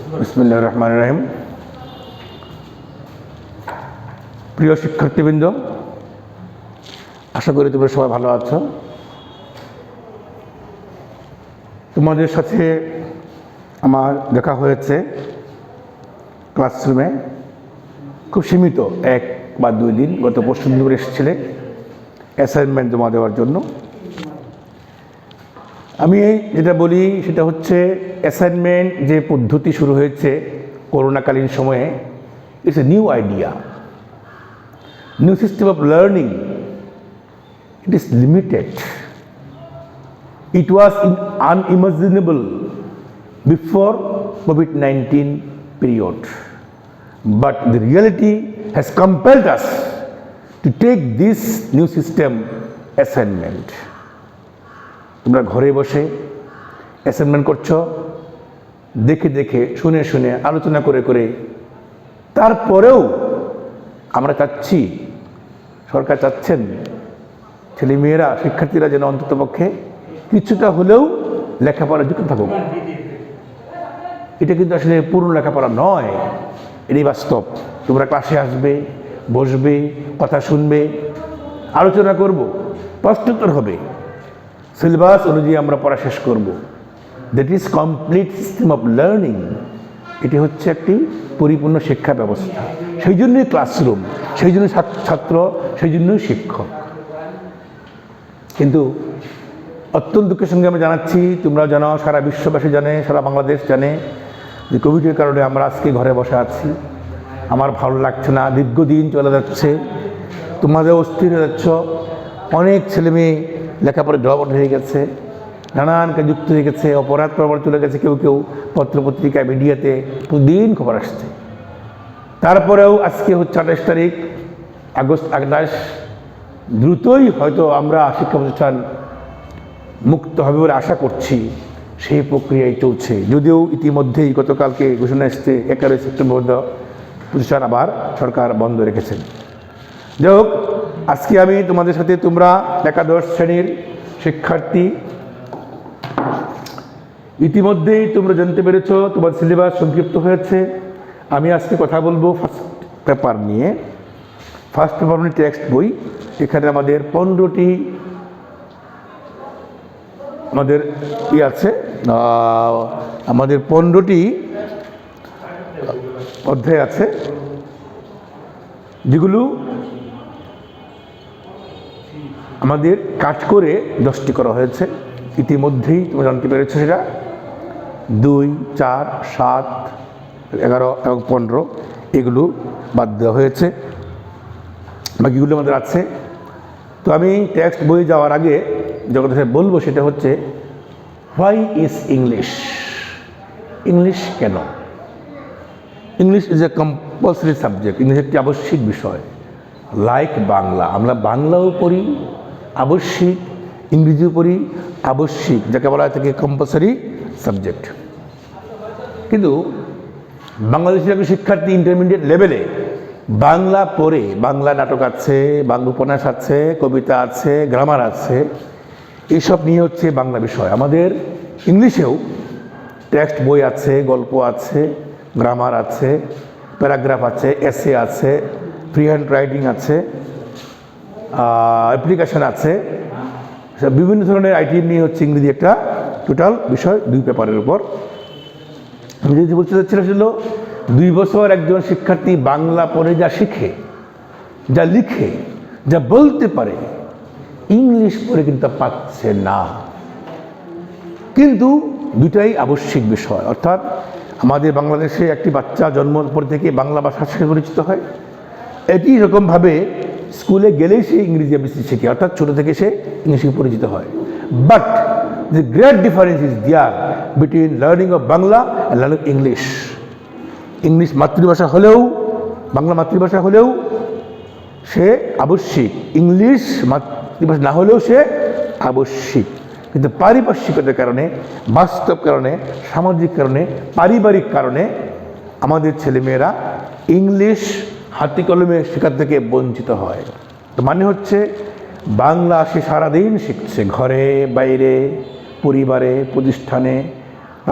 বিসমিল্লাহির রহমানির রহিম। প্রিয় শিক্ষার্থীবৃন্দ, আশা করি তোমরা সবাই ভালো আছো। তোমাদের সাথে আমার দেখা হয়েছে ক্লাসরুমে, খুব সীমিত 1 বা 2 দিন। গত পরশু দিন এসেছিলে অ্যাসাইনমেন্ট জমা দেওয়ার জন্য। আমি যেটা বলি সেটা হচ্ছে, অ্যাসাইনমেন্ট যে পদ্ধতি শুরু হয়েছে করোনাকালীন সময়ে, it's a new idea, new system of learning. It is limited. It was unimaginable before COVID-19 period. But the reality has compelled us to take this new system assignment. তোমরা ঘরে বসে অ্যাসাইনমেন্ট করছো, দেখে দেখে শুনে শুনে আলোচনা করে করে। তারপরেও আমরা চাচ্ছি, সরকার চাচ্ছেন ছেলেমেয়েরা, শিক্ষার্থীরা যেন অন্ততপক্ষে কিছুটা হলেও লেখাপড়া যুক্ত থাকুক। এটা কিন্তু আসলে পূর্ণ লেখাপড়া নয়, এটাই বাস্তব। তোমরা ক্লাসে আসবে, বসবে, কথা শুনবে, আলোচনা করব, প্রশ্নোত্তর হবে, সিলেবাস অনুযায়ী আমরা পড়া শেষ করব। That is complete system of learning. এটি হচ্ছে একটি পরিপূর্ণ শিক্ষা ব্যবস্থা। সেই জন্যই ক্লাসরুম, সেই জন্য ছাত্র, সেই জন্যই শিক্ষক। কিন্তু অত্যন্ত দুঃখের সঙ্গে আমি জানাচ্ছি, তোমরাও জানো, সারা বিশ্ববাসী জানে, সারা বাংলাদেশ জানে যে কোভিডের কারণে আমরা আজকে ঘরে বসে আছি। আমার ভালো লাগছে না, দীর্ঘদিন চলে যাচ্ছে, তোমাদের অস্থির হয়ে যাচ্ছ। অনেক ছেলেমেয়ে লেখাপড়া ড্রপ হয়ে গেছে, নানান কাজ যুক্ত হয়ে গেছে, অপরাধ প্রবণ চলে গেছে, কেউ কেউ পত্রপত্রিকায়, মিডিয়াতে প্রতিদিন খবর আসছে। তারপরেও আজকে হচ্ছে 28 তারিখ, আগস্ট 28। দ্রুতই হয়তো আমরা শিক্ষা প্রতিষ্ঠান মুক্ত হবে বলে আশা করছি। সেই প্রক্রিয়ায় চলছে, যদিও ইতিমধ্যেই গতকালকে ঘোষণা এসছে 11 সেপ্টেম্বর প্রতিষ্ঠান আবার সরকার বন্ধ রেখেছেন। যাই হোক, আজকে আমি তোমাদের সাথে, তোমরা একাদশ শ্রেণীর শিক্ষার্থী, ইতিমধ্যেই তোমরা জানতে পেরেছ তোমার সিলেবাস সংক্ষিপ্ত হয়েছে। আমি আজকে কথা বলবো ফার্স্ট পেপার নিয়ে। ফার্স্ট পেপার মানে টেক্সট বই। এখানে আমাদের 15টি আছে, আমাদের 15টি অধ্যায় আছে, যেগুলো আমাদের কাট করে 10টি করা হয়েছে। ইতিমধ্যেই তোমরা জানতে পেরেছো সেটা 2, 4, 7, 11 এবং 15 এগুলো বাদ দেওয়া হয়েছে, বাকিগুলো আমাদের আছে। তো আমি টেক্সট বই যাওয়ার আগে যে কথা বলবো সেটা হচ্ছে, হোয়াই ইজ ইংলিশ? ইংলিশ কেন? English is a compulsory subject. English একটি আবশ্যিক বিষয়, লাইক বাংলা। আমরা বাংলাও পড়ি আবশ্যিক, ইংরেজিও পড়ি আবশ্যিক, যাকে বলা হয় থাকে কম্পালসারি সাবজেক্ট। কিন্তু বাংলাদেশের একজন শিক্ষার্থী ইন্টারমিডিয়েট লেভেলে বাংলা পড়ে, বাংলা নাটক আছে, বাংলা উপন্যাস আছে, কবিতা আছে, গ্রামার আছে, এইসব নিয়ে হচ্ছে বাংলা বিষয়। আমাদের ইংলিশেও টেক্সট বই আছে, গল্প আছে, গ্রামার আছে, প্যারাগ্রাফ আছে, এসে আছে, ফ্রি হ্যান্ড রাইটিং আছে, অ্যাপ্লিকেশন আছে, বিভিন্ন ধরনের আইটেম নিয়ে হচ্ছে ইংরেজি একটা টোটাল বিষয় 2 পেপারের উপর। আমি যদি বলতে চাচ্ছিলাম ছিল, 2 বছর একজন শিক্ষার্থী বাংলা পড়ে যা শিখে, যা লিখে, যা বলতে পারে, ইংলিশ পড়ে কিন্তু পাচ্ছে না। কিন্তু দুটাই আবশ্যিক বিষয়। অর্থাৎ আমাদের বাংলাদেশে একটি বাচ্চা জন্মের পর থেকে বাংলা ভাষার সাথে পরিচিত হয়। একই রকমভাবে স্কুলে গেলেই সে ইংরেজি বেশি শেখে, অর্থাৎ ছোটো থেকে সে ইংলিশে পরিচিত হয়। But the great difference is there between learning of Bangla and learning English. English মাতৃভাষা হলেও, বাংলা মাতৃভাষা হলেও সে আবশ্যিক, ইংলিশ মাতৃভাষা না হলেও সে আবশ্যিক। কিন্তু পারিপার্শ্বিকতার কারণে, বাস্তব কারণে, সামাজিক কারণে, পারিবারিক কারণে আমাদের ছেলেমেয়েরা ইংলিশ হাতে কলমে শেখার থেকে বঞ্চিত হয়। তো মানে হচ্ছে, বাংলা সে সারাদিন শিখছে, ঘরে বাইরে, পরিবারে, প্রতিষ্ঠানে,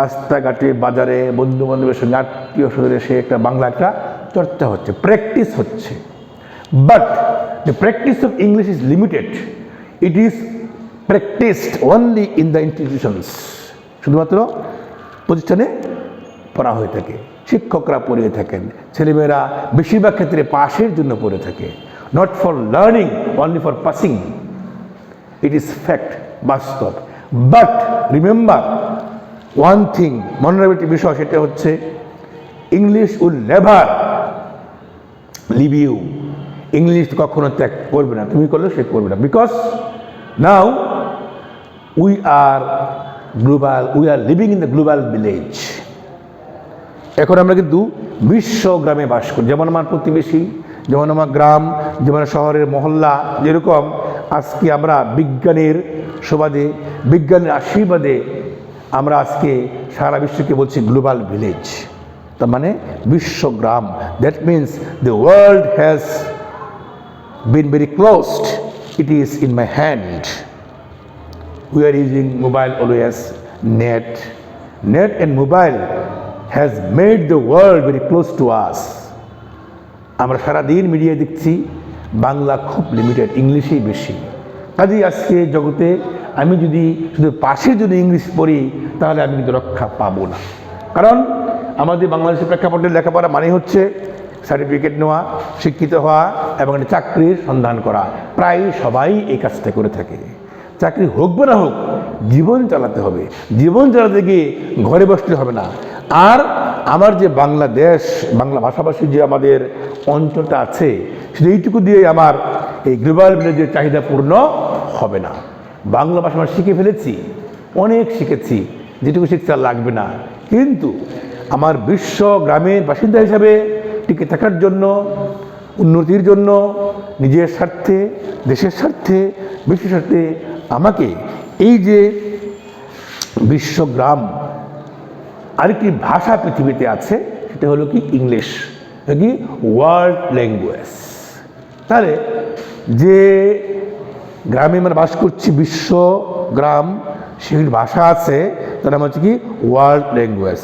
রাস্তাঘাটে বাজারে বন্ধু বান্ধবের সঙ্গে আত্মীয় স্বজনের সে একটা বাংলা একটা চর্চা হচ্ছে, প্র্যাকটিস হচ্ছে। But the practice of English is limited, it is practised only in the institutions, শুধুমাত্র প্রতিষ্ঠানে পড়া হয়ে থাকে, শিক্ষকরা পড়িয়ে থাকেন, ছেলেমেয়েরা বেশিরভাগ ক্ষেত্রে পাশের জন্য পড়ে থাকে, not for learning, only for passing. It is fact, বাস্তব। বাট রিমেম্বার ওয়ান থিং, মনে রাখবে একটি বিষয়, সেটা হচ্ছে English will never leave you. English কখনো ত্যাগ করবে না, তুমি করলে সে করবে না। Because now we are global, we are living in the global village. এখন আমরা কিন্তু বিশ্ব গ্রামে বাস করি, যেমন আমার প্রতিবেশী, যেমন আমার গ্রাম, যেমন শহরের মহল্লা, যেরকম আজকে আমরা বিজ্ঞানের সুবাদে, বিজ্ঞানের আশীর্বাদে আমরা আজকে সারা বিশ্বকে বলছি গ্লোবাল ভিলেজ, তার মানে বিশ্বগ্রাম। That means the world has been very closed, it is in my hand. We are using mobile always, net and mobile has made the world very close to us. আমরা সারাদিন মিডিয়ায় দেখছি বাংলা খুব limited, ইংলিশেই বেশি। কাজেই আজকে জগতে আমি যদি শুধু পাশের যদি ইংলিশ পড়ি তাহলে আমি কিন্তু রক্ষা পাবো না। কারণ আমাদের বাংলাদেশের প্রেক্ষাপটে লেখাপড়া মানে হচ্ছে সার্টিফিকেট নেওয়া, শিক্ষিত হওয়া এবং একটা চাকরির সন্ধান করা। প্রায় সবাই এই কাজটা করে থাকে। চাকরি হোক বা না হোক, জীবন চালাতে হবে। জীবন চালাতে গিয়ে ঘরে বসতে হবে না। আর আমার যে বাংলাদেশ, বাংলা ভাষাভাষী যে আমাদের অঞ্চলটা আছে, সেইটুকু দিয়ে আমার এই গ্লোবাল ভিলেজের চাহিদা পূর্ণ হবে না। বাংলা ভাষা আমরা শিখে ফেলেছি, অনেক শিখেছি, যেটুকু শিখতে আর লাগবে না। কিন্তু আমার বিশ্ব গ্রামের বাসিন্দা হিসাবে টিকে থাকার জন্য, উন্নতির জন্য, নিজের স্বার্থে, দেশের স্বার্থে, বিশ্বের স্বার্থে আমাকে এই যে বিশ্বগ্রাম, আরেকটি ভাষা পৃথিবীতে আছে, সেটা হলো কি ইংলিশ, কি ওয়ার্ল্ড ল্যাঙ্গুয়েজ। তাহলে যে গ্রামে আমরা বাস করছি, বিশ্ব গ্রাম, সেই ভাষা আছে, তার নাম হচ্ছে কি ওয়ার্ল্ড ল্যাঙ্গুয়েজ।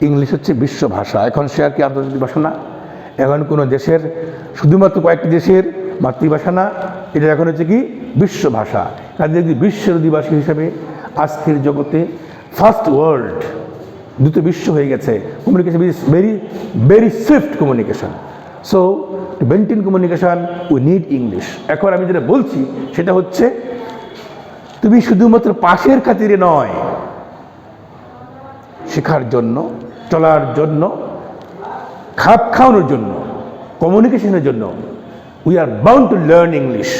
ইংলিশ হচ্ছে বিশ্ব ভাষা। এখন সে আর কি আন্তর্জাতিক ভাষা না, এখন কোনো দেশের, শুধুমাত্র কয়েকটি দেশের মাতৃভাষা না, এটা এখন হচ্ছে কি বিশ্ব ভাষা। কাজে যদি বিশ্বের অধিবাসী হিসাবে আজকের জগতে ফার্স্ট ওয়ার্ল্ড, দ্রুত বিশ্ব হয়ে গেছে, communication is very very Swift communication. So to maintain communication we need English. এখন আমি যেটা বলছি সেটা হচ্ছে তুমি শুধুমাত্র পাশের খাতিরে নয়, শেখার জন্য, চলার জন্য, খাপ খাওয়ানোর জন্য, কমিউনিকেশনের জন্য we are bound to learn English.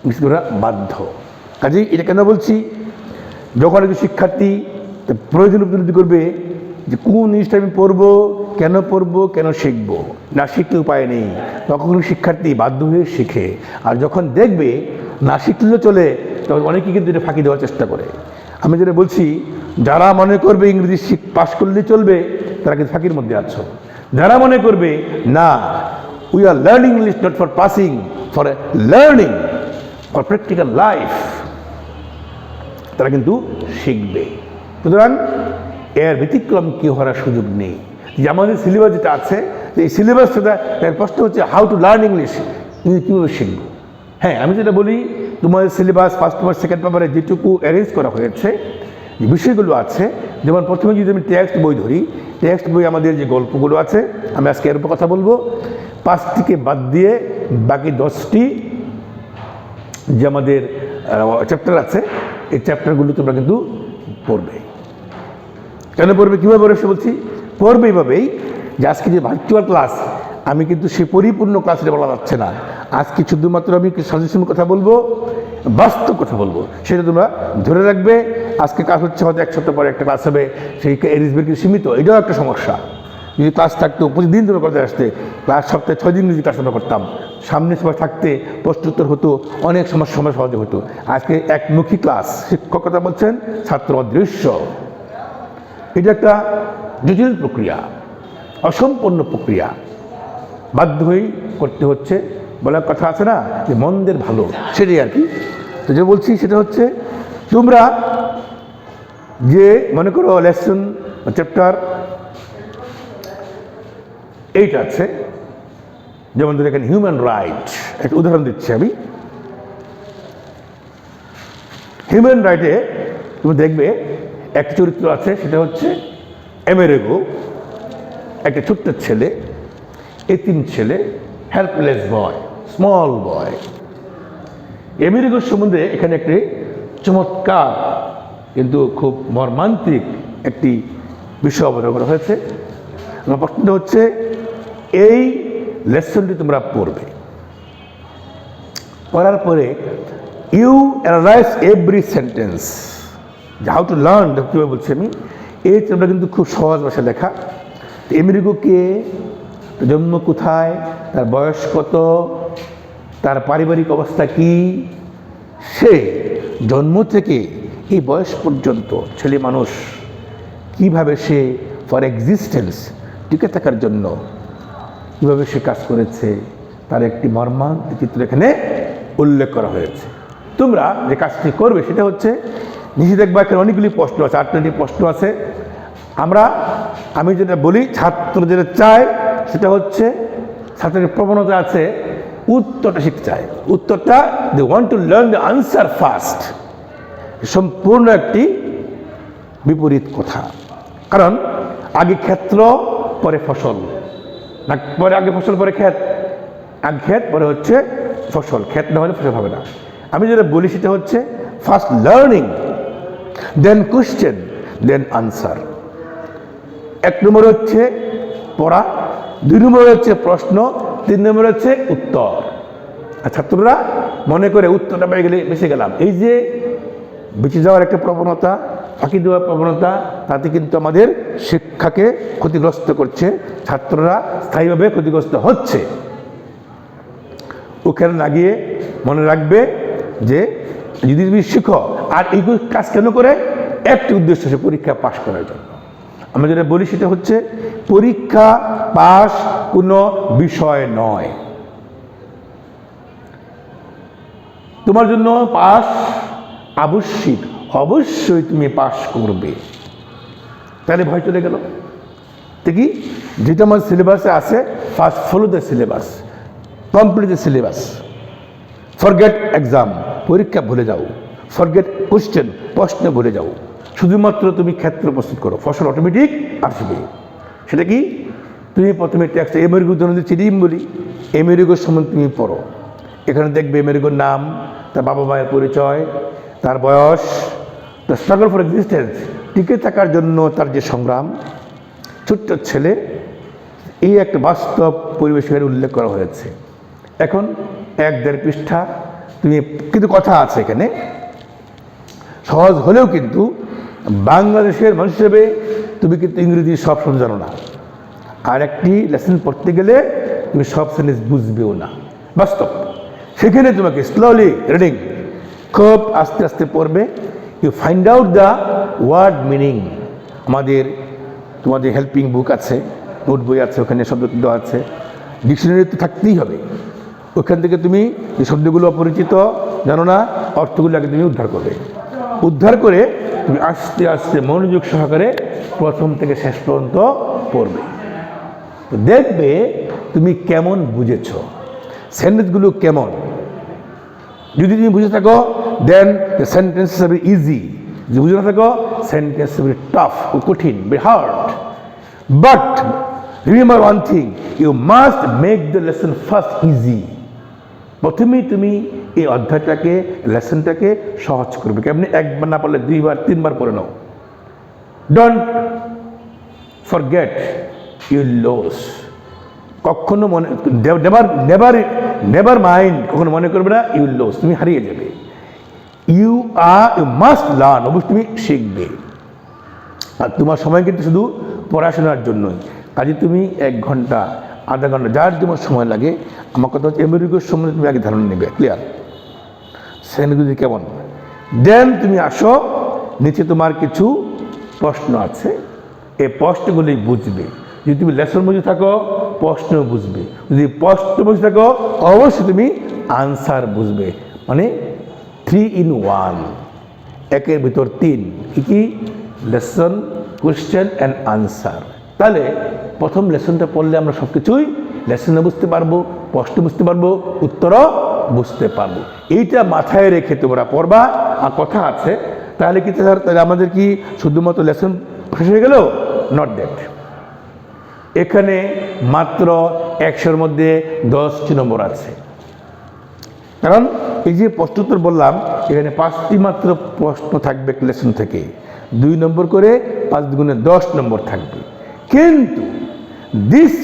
English করা বাধ্য। কাজেই এটা কেন বলছি, যখন একজন শিক্ষার্থী প্রয়োজন উপলব্ধি করবে যে কোন জিনিসটা আমি পড়বো, কেন শিখবো, না শিখতে উপায় নেই, তখন শিক্ষার্থী বাধ্য হয়ে শিখে। আর যখন দেখবে না শিখলেও চলে, তখন অনেকেই কিন্তু এটা ফাঁকি দেওয়ার চেষ্টা করে। আমি যেটা বলছি, যারা মনে করবে ইংরেজি পাস করলে চলবে, তারা কিন্তু ফাঁকির মধ্যে আছো। যারা মনে করবে না, we are learning English not for passing, for learning, for practical life, তারা কিন্তু শিখবে। সুতরাং এর ব্যতিক্রম কেউ হওয়ার সুযোগ নেই। যে আমাদের সিলেবাস যেটা আছে, এই সিলেবাসটা, এর প্রশ্ন হচ্ছে হাউ টু লার্ন ইংলিশ, তুমি কীভাবে শিখবো। হ্যাঁ, আমি যেটা বলি, তোমাদের সিলেবাস ফার্স্ট পেপার, সেকেন্ড পেপারে যেটুকু অ্যারেঞ্জ করা হয়েছে, যে বিষয়গুলো আছে, যেমন প্রথমে যদি আমি টেক্সট বই ধরি, টেক্সট বই আমাদের যে গল্পগুলো আছে, আমি আজকে এর উপর কথা বলবো। 5টিকে বাদ দিয়ে বাকি 10টি যে আমাদের চ্যাপ্টার আছে, এই চ্যাপ্টারগুলো তোমরা কিন্তু পড়বে। কেন পড়বে, কীভাবে পড়বে সে বলছি, পড়বে এইভাবেই যে আজকে যে ভার্চুয়াল ক্লাস, আমি কিন্তু সে পরিপূর্ণ ক্লাসে বলা যাচ্ছে না। আজকে শুধুমাত্র আমি সাজেশন কথা বলবো, বাস্তব কথা বলবো, সেটা তোমরা ধরে রাখবে। আজকে ক্লাস হচ্ছে, হয়তো 1 সপ্তাহ পরে একটা ক্লাস হবে, সেই এরিজবের কি সীমিত, এটাও একটা সমস্যা। যদি ক্লাস থাকতো প্রতিদিন তোমরা করতে আসতে, ক্লাস সপ্তাহে 6 দিন যদি ক্লাস আমরা করতাম, সামনে সময় থাকতে প্রশ্নোত্তর হতো, অনেক সময় সহজে হতো। আজকে একমুখী ক্লাস, শিক্ষক কথা বলছেন, ছাত্র অদৃশ্য। এটা একটা জটিল প্রক্রিয়া, অসম্পূর্ণ প্রক্রিয়া, বাধ্য হয়েই করতে হচ্ছে। বলার কথা আছে না যে মন্দের ভালো, সেটাই আর কি। তো যে বলছি সেটা হচ্ছে, তোমরা যে মনে করো লেসন চ্যাপ্টার 8 আছে, যেমন ধরো এখানে হিউম্যান রাইট, একটা উদাহরণ দিচ্ছি আমি। হিউম্যান রাইটে তুমি দেখবে একটা চরিত্র আছে, সেটা হচ্ছে আমেরিগো, একটা ছোট্ট ছেলে, এতিম ছেলে, হেল্পলেস বয়, স্মল বয়। আমেরিগোর সম্বন্ধে এখানে একটি চমৎকার কিন্তু খুব মর্মান্তিক একটি বিষয় অবলম্বন করা হয়েছে। আমার প্রশ্নটা হচ্ছে, এই লেসনটি তোমরা পড়বে, পড়ার পরে you analyse every sentence. How to learn, কীভাবে বলছি আমি, এই তোমরা কিন্তু খুব সহজ ভাষায় লেখা। আমেরিগো কে, জন্ম কোথায়, তার বয়স কত, তার পারিবারিক অবস্থা কি, সে জন্ম থেকে এই বয়স পর্যন্ত ছেলে মানুষ কিভাবে সে ফর এক্সিস্টেন্স টিকে থাকার জন্য কীভাবে সে কাজ করেছে, তার একটি মর্মান্তিক চিত্র এখানে উল্লেখ করা হয়েছে। তোমরা যে কাজটি করবে সেটা হচ্ছে, নিচে দেখবা এখানে অনেকগুলি প্রশ্ন আছে, 8টি প্রশ্ন আছে। আমি যেটা বলি, ছাত্র যেটা চায় সেটা হচ্ছে, ছাত্রের প্রবণতা আছে উত্তরটা শিখতে চায়। উত্তরটা they want to learn the answer first. সম্পূর্ণ একটি বিপরীত কথা, কারণ আগে ক্ষেত্র পরে ফসল, না পরে আগে ফসল পরে ক্ষেত, আগে ক্ষেত পরে হচ্ছে ফসল, ক্ষেত না হলে ফসল হবে না। আমি যেটা বলি সেটা হচ্ছে, ফার্স্ট লার্নিং, দেন কোশ্চেন, দেন আনসার। 1 নম্বর হচ্ছে পড়া, 2 নম্বর হচ্ছে প্রশ্ন, 3 নম্বর হচ্ছে উত্তর। আর ছাত্ররা মনে করে উত্তরটা পেয়ে গেলে বেঁচে গেলাম। এই যে বেঁচে যাওয়ার একটা প্রবণতা, ফাঁকি দেওয়ার প্রবণতা, তাতে কিন্তু আমাদের শিক্ষাকে ক্ষতিগ্রস্ত করছে, ছাত্ররা স্থায়ীভাবে ক্ষতিগ্রস্ত হচ্ছে। ওখানে না গিয়ে মনে রাখবে যে যদি তুমি শিখো, আর এই কাজ কেন করে, একটি উদ্দেশ্য, সে পরীক্ষা পাশ করার জন্য। আমরা যেটা বলি সেটা হচ্ছে, পরীক্ষা পাশ কোনো বিষয় নয়। তোমার জন্য পাশ আবশ্যিক, অবশ্যই তুমি পাশ করবে। তাহলে ভয় চলে গেল। দেখি যেটা আমার সিলেবাসে আছে, first follow the syllabus, complete the syllabus, forget exam, পরীক্ষা ভুলে যাও, ফরগেট কোশ্চেন, প্রশ্ন ভুলে যাও, শুধুমাত্র তুমি ক্ষেত্র প্রস্তুত করো, ফসল অটোমেটিক আসবে। সেটা কি, তুমি প্রথমে টেক্সট আমেরিগো উদাহরণ দিচ্ছি, বলি আমেরিগোর সম্বন্ধে তুমি পড়ো। এখানে দেখবে আমেরিগোর নাম, তার বাবা মায়ের পরিচয়, তার বয়স, দ্য স্ট্রাগল ফর এক্সিস্টেন্স, টিকে থাকার জন্য তার যে সংগ্রাম, ছোট্ট ছেলে, এই একটা বাস্তব পরিবেশের উল্লেখ করা হয়েছে। এখন 1-1.5 পৃষ্ঠা তুমি, কিন্তু কথা আছে এখানে, সহজ হলেও কিন্তু বাংলাদেশের মানুষ হিসেবে তুমি কিন্তু ইংরেজি সব সময় জানো না, আর একটি লেসন পড়তে গেলে তুমি সব সেন্টেন্স বুঝবেও না, বাস্তব। সেখানে তোমাকে স্লোলি রিডিং, খুব আস্তে আস্তে পড়বে, you find out the word meaning. তোমাদের হেল্পিং বুক আছে, নোট বই আছে, ওখানে শব্দ দেওয়া আছে, ডিকশনারি তো থাকতেই হবে। ওখান থেকে তুমি যে শব্দগুলো অপরিচিত জানো না, অর্থগুলো আগে তুমি উদ্ধার করবে। উদ্ধার করে তুমি আস্তে আস্তে মনোযোগ সহকারে প্রথম থেকে শেষ পর্যন্ত পড়বে। তো দেখবে তুমি কেমন বুঝেছ, সেন্টেন্সগুলো কেমন। যদি তুমি বুঝে থাকো, then the sentence very easy. যদি বুঝে না থাকো, সেন্টেন্স ভেরি টাফ, কঠিন, very hard. But remember one thing, you must make the lesson first easy. প্রথমেই তুমি এই অধ্যায়টাকে, লেসনটাকে সহজ করবে। কেমনি, একবার না পড়লে 2বার 3বার পড়ে নাও। Don't forget your loss. কখনো মনে, নেভার মাইন্ড, কখনো মনে করবে না ইউ লস, তুমি হারিয়ে যাবে। ইউ মাস্ট লার্ন, অবশ্যই তুমি শিখবে। আর তোমার সময় কিন্তু শুধু পড়াশোনার জন্যই, কাজে তুমি 1 ঘন্টা, আধা ঘন্টা, যার যেমন সময় লাগে। আমার কথা হচ্ছে আমেরিকার সম্বন্ধে তুমি আগে ধারণা নেবে, ক্লিয়ার, সেগুলি কেমন। দেন তুমি আসো, নিচে তোমার কিছু প্রশ্ন আছে, এই প্রশ্নগুলি বুঝবে। যদি তুমি লেসন বুঝে থাকো, প্রশ্ন বুঝবে। যদি প্রশ্ন বুঝে থাকো, অবশ্যই তুমি আনসার বুঝবে। মানে 3 in 1, 1-এর ভিতর 3। কি লেসন, কোয়েশ্চেন অ্যান্ড আনসার। তাহলে প্রথম লেসনটা পড়লে আমরা সব কিছুই লেসনে বুঝতে পারবো, প্রশ্ন বুঝতে পারবো, উত্তরও বুঝতে পারবো। এইটা মাথায় রেখে তোমরা পড়বা। আর কথা আছে, তাহলে কি তাহলে আমাদের কি শুধুমাত্র লেসন শেষ হয়ে গেল? Not that. এখানে মাত্র 100-র মধ্যে 10টি নম্বর আছে। কারণ এই যে প্রশ্নোত্তর বললাম, এখানে 5টি মাত্র প্রশ্ন থাকবে লেসন থেকে, 2 নম্বর করে 5 গুণে 10 নম্বর থাকবে। কিন্তু this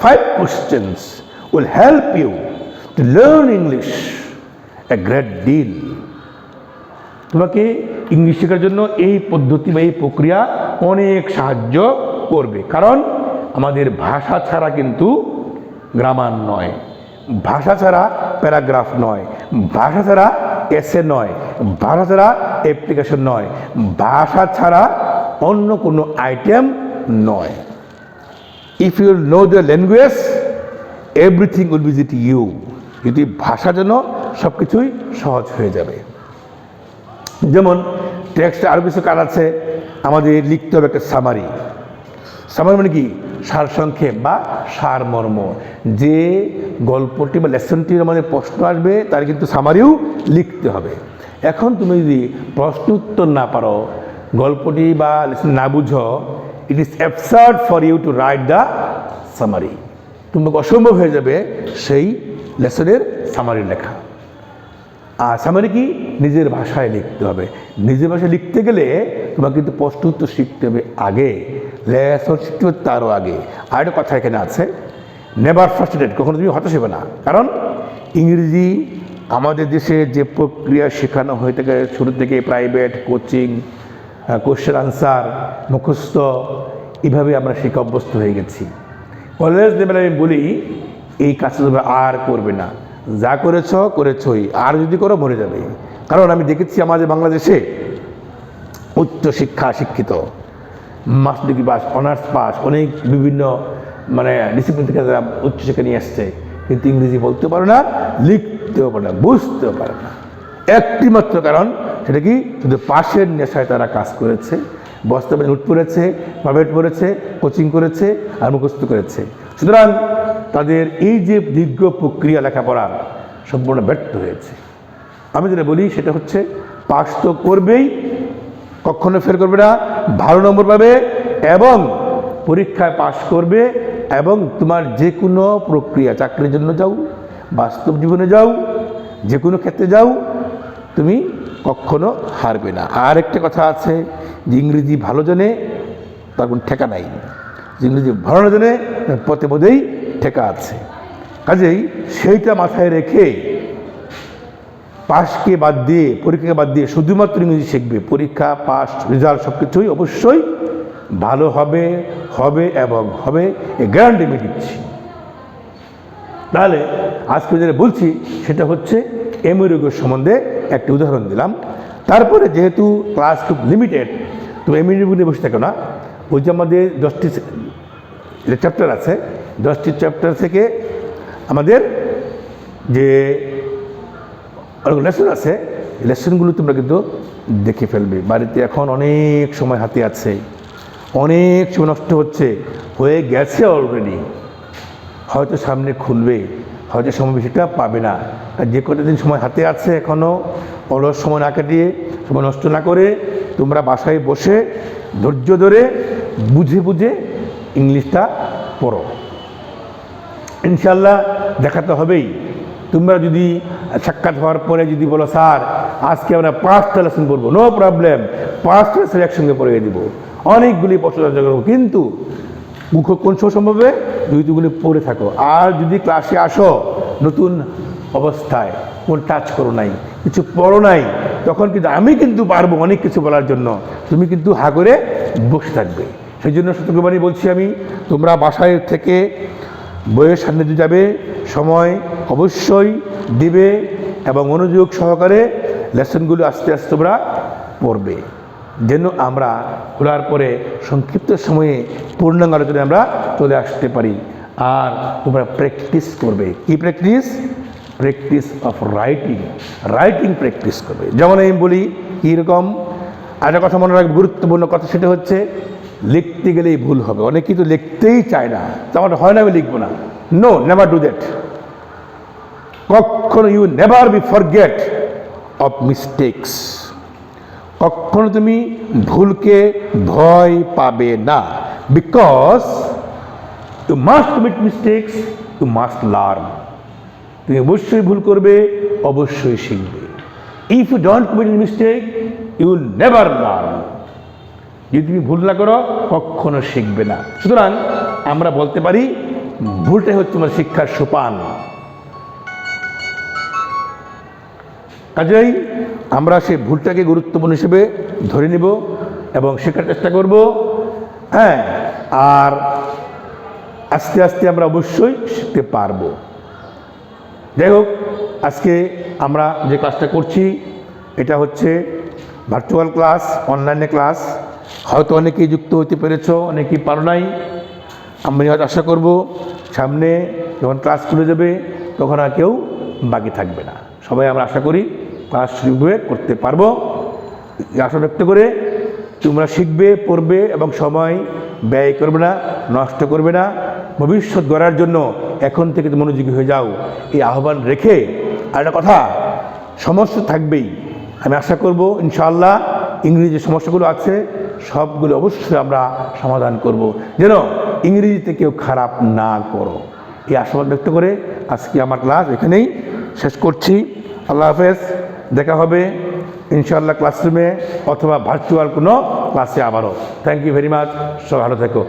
5 questions will help you to learn English a great deal. তোমাকে ইংলিশ শেখার জন্য এই পদ্ধতি বা এই প্রক্রিয়া অনেক সাহায্য করবে। কারণ আমাদের ভাষা ছাড়া কিন্তু গ্রামার নয়, ভাষা ছাড়া প্যারাগ্রাফ নয়, ভাষা ছাড়া এসে নয়, ভাষা ছাড়া অ্যাপ্লিকেশন নয়, ভাষা ছাড়া অন্য কোনো আইটেম নয়। If you know the language, everything will be easy to you. যদি ভাষা যেন সব কিছুই সহজ হয়ে যাবে। যেমন টেক্সটে আরও কিছু কাজ আছে, আমাদের লিখতে হবে একটা সামারি। সামারি মানে কি? সারসংক্ষেপ বা সারমর্ম। যে গল্পটি বা লেসনটির আমাদের প্রশ্ন আসবে তার কিন্তু সামারিও লিখতে হবে। এখন তুমি যদি প্রশ্ন উত্তর না পারো, গল্পটি বা লেসন না বুঝো, it is absurd for you to write the summary. তোমাকে অসম্ভব হয়ে যাবে সেই লেসনের সামারি লেখা। আর সামারি কি? নিজের ভাষায় লিখতে হবে। নিজের ভাষায় লিখতে গেলে তোমাকে কিন্তু প্রশ্ন উত্তর শিখতে হবে আগে, লেসন শিখতে হবে তারও আগে। আর একটা কথা এখানে আছে, নেভার ফ্রাস্ট্রেটেড, কখনো তুমি হতাশ হবে না। কারণ ইংরেজি আমাদের দেশে যে প্রক্রিয়া শেখানো হয়ে থাকে শুরু থেকে, প্রাইভেট কোচিং, কোশ্চেন আনসার, মুখস্থ, এইভাবে আমরা শিখে অভ্যস্ত হয়ে গেছি। কলেজ লেভেলে আমি বলি এই কাজটা তোমরা আর করবে না। যা করেছই, আর যদি করো মরে যাবে। কারণ আমি দেখেছি আমাদের বাংলাদেশে উচ্চশিক্ষা শিক্ষিত, master degree pass, honours pass, অনেক বিভিন্ন ডিসিপ্লিন থেকে যারা উচ্চশিক্ষা নিয়ে আসছে, কিন্তু ইংরেজি বলতে পারে না, লিখতেও পারে না, বুঝতেও পারে না। একটি মাত্র কারণ, সেটা কি? শুধু পাশের নেশায় তারা কাজ করেছে, বস্তা নোট পড়েছে, প্রাইভেট পড়েছে, কোচিং করেছে আর মুখস্থ করেছে। সুতরাং তাদের এই যে দীর্ঘ প্রক্রিয়া লেখাপড়ার সম্পূর্ণ ব্যর্থ হয়েছে। আমি যেটা বলি সেটা হচ্ছে, পাস তো করবেই, কখনো ফেল করবে না, ভালো নম্বর পাবে এবং পরীক্ষায় পাস করবে। এবং তোমার যে কোনো প্রক্রিয়া, চাকরির জন্য যাও, বাস্তব জীবনে যাও, যে কোনো ক্ষেত্রে যাও, তুমি কখনো হারবে না। আর একটা কথা আছে যে ইংরেজি ভালো জানে তার কোনো ঠেকা নাই, ইংরেজি ভালো না জানে পথে পথেই ঠেকা আছে। কাজেই সেইটা মাথায় রেখে পাসকে বাদ দিয়ে, পরীক্ষাকে বাদ দিয়ে শুধুমাত্র ইংরেজি শিখবে। পরীক্ষা, পাস, রেজাল্ট সব কিছুই অবশ্যই ভালো হবে, এবং হবে, এ গ্যারান্টি আমি দিচ্ছি। তাহলে আজকে যেটা বলছি সেটা হচ্ছে আমেরিকার সম্বন্ধে একটা উদাহরণ দিলাম। তারপরে যেহেতু ক্লাস খুব লিমিটেড, তো আমেরিকা নিয়ে বসে থাকো না। ওই যে আমাদের 10টি চ্যাপ্টার আছে, 10টি চ্যাপ্টার থেকে আমাদের যে লেসন আছে, লেসনগুলো তোমরা কিন্তু দেখে ফেলবে। বাড়িতে এখন অনেক সময় হাতে আছে, অনেক সময় নষ্ট হয়ে গেছে অলরেডি। হয়তো সামনে খুলবে, হয়তো সময় বেশিটা পাবে না। যে কটা দিন সময় হাতে আছে এখনও, অলস সময় না কাটিয়ে, সময় নষ্ট না করে তোমরা বাসায় বসে ধৈর্য ধরে বুঝে ইংলিশটা পড়ো। ইনশাল্লাহ দেখাতে হবেই। তোমরা যদি সাক্ষাৎ হওয়ার পরে যদি বলো, স্যার আজকে আমরা 5টা লেসন পড়বো, নো প্রবলেম, 5টা লেসন একসঙ্গে পড়িয়ে দিব, অনেকগুলি প্রশ্ন করবো। কিন্তু কোন সময় সম্ভব হবে? দুইগুলি পড়ে থাকো। আর যদি ক্লাসে আসো নতুন অবস্থায়, কোন টাচ করো নাই, কিছু পড়ো নাই, তখন কিন্তু আমি কিন্তু পারবো অনেক কিছু বলার জন্য, তুমি কিন্তু হা করে বসে থাকবে। সেই জন্য সতর্কবাণী বলছি আমি, তোমরা বাসায় থেকে বইয়ের সামনে দিয়ে যাবে, সময় অবশ্যই দিবে এবং মনোযোগ সহকারে লেসনগুলো আস্তে আস্তে তোমরা পড়বে, যেন আমরা খোলার পরে সংক্ষিপ্ত সময়ে পূর্ণাঙ্গ আলোচনায় আমরা চলে আসতে পারি। আর তোমরা প্র্যাকটিস করবে। কি practice? Practice of writing practice করবে। যেমন আমি বলি, কীরকম আর একটা কথা মনে রাখবে, গুরুত্বপূর্ণ কথা, সেটা হচ্ছে লিখতে গেলেই ভুল হবে। অনেকেই তো লিখতেই চায় না, আমার হয় না আমি লিখবো না। No, never do that. কখনো you never be forget of mistakes. কখনো তুমি ভুলকে ভয় পাবে না। Because you must commit mistakes, you must learn. তুমি অবশ্যই ভুল করবে, অবশ্যই শিখবে। If you don't commit mistake, you will never learn. যদি তুমি ভুল না করো, কখনো শিখবে না। সুতরাং আমরা বলতে পারি ভুলটাই হচ্ছে তোমার শিক্ষার সোপান। কাজেই আমরা সেই ভুলটাকে গুরুত্বপূর্ণ হিসেবে ধরে নেব এবং শেখার চেষ্টা করব। হ্যাঁ, আর আস্তে আস্তে আমরা অবশ্যই শিখতে পারবো। যাই হোক, আজকে আমরা যে ক্লাসটা করছি এটা হচ্ছে ভার্চুয়াল ক্লাস, অনলাইনে ক্লাস। হয়তো অনেকেই যুক্ত হতে পেরেছ, অনেকেই পারো নাই। আমি হয়তো আশা করব সামনে যখন ক্লাস খুলে যাবে তখন আর কেউ বাকি থাকবে না। সবাই আমরা আশা করি ক্লাস শুরু করতে পারবো। আশা ব্যক্ত করে তোমরা শিখবে, পড়বে এবং সময় ব্যয় করবে না, নষ্ট করবে না। ভবিষ্যৎ গড়ার জন্য এখন থেকে মনোযোগী হয়ে যাও, এই আহ্বান রেখে। আর একটা কথা, সমস্যা থাকবেই। আমি আশা করব ইনশাআল্লাহ ইংরেজি যে সমস্যাগুলো আছে সবগুলো অবশ্যই আমরা সমাধান করব, যেন ইংরেজিতে কেউ খারাপ না করো। এই আশাবাদ ব্যক্ত করে আজকে আমার ক্লাস এখানেই শেষ করছি। আল্লাহ হাফেজ। দেখা হবে ইনশাআল্লাহ ক্লাসরুমে অথবা ভার্চুয়াল কোনো ক্লাসে আবারও। Thank you very much. সব ভালো থেকো।